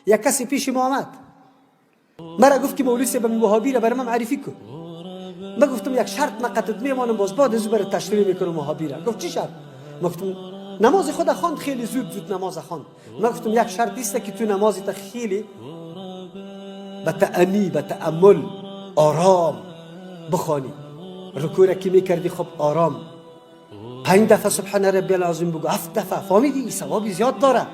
یک کسی پیش ما آمد، مرا گفت که مولوی صاحب وهابی را برای من معرفی کن. من گفتم یک شرط نقطت میمانم، باز بعد از او برای تشریح میکنم وهابی را. گفت چی شرط؟ من گفتم نماز خود خواند، خیلی زود نماز خواند. من گفتم یک شرط است که تو نمازت خیلی به تأنی، به تأمل، آرام بخوانی. رکوع را که میکردی خب آرام 5 دفعه سبحان ربی العظیم بگو، 7 دفعه. فهمیدی؟ ثوابی زیاد داره.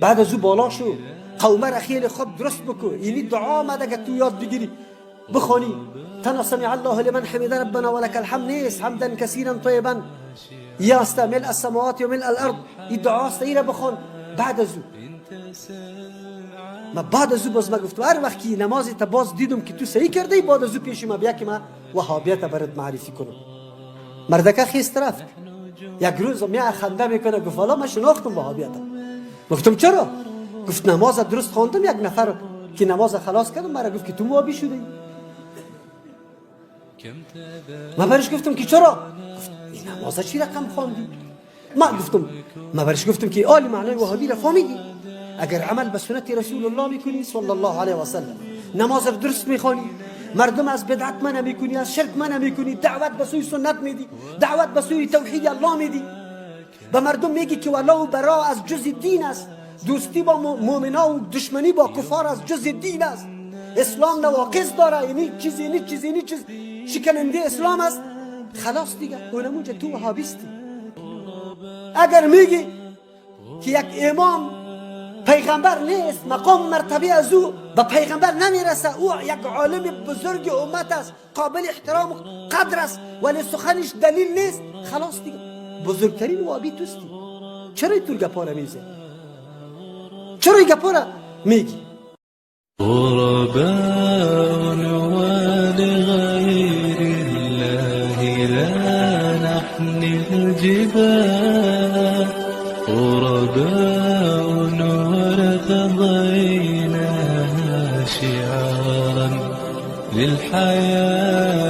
بعد از او بالا شو، قومه را خیلی خوب درست بکو. اینی دعا آمده که تو یاد بگیری بخوانی. تنها سمع الله لمن حمد ربنا ولك الحمد نیست، حمدا کثیرا طیبا یاست ملء السماوات و ملء الارض. این دعاست، این را بخوان. بعد از او باز ما گفتم هر وقت که نمازت باز دیدم که تو صحیح کرده، بعد از او پیش ما بیا که ما وهابیت برات معرفی کنم. مردکه خیست رفت. یک روز میا خنده میکنه، گفت والا من شناختم وهابیت. گفتم چرا؟ گفت نماز درست خواندم، یک نفر که نماز خلاص کردم مرا گفت که تو وهابی شدی. من برش گفتم که چرا؟ گفت این نماز چی رقم خواندی؟ من برش گفتم که آل معنی وهابی را فهمیدی؟ اگر عمل به سنت رسول الله میکنی صلی الله علیه و سلم، نماز را درست میخوانی، مردم از بدعت منع میکنی، از شرک منع میکنی، دعوت به سوی سنت میدی، دعوت به سوی توحید الله میدی، به مردم میگی که ولا و برا از جز دین است، دوستی با مؤمنا و دشمنی با کفار از جز دین است، اسلام نواقص داره، اینی چیز شکننده اسلام است. خلاص دیگه اونمونجا تو وهابیستی. اگر میگی که یک امام پیغمبر نیست، مقام مرتبه از او به پیغمبر نمیرسه، او یک عالم بزرگ امت است، قابل احترام و قدر است، ولی سخنش دلیل نیست، خلاص دیگه بزرگترین وهابی توستی. چرا این گپا را میزنی؟ چرا این گپا را میگی؟ غرباء ولغير الله لا نحمي الجبال، غرباء ورتضيناها شعارا للحياة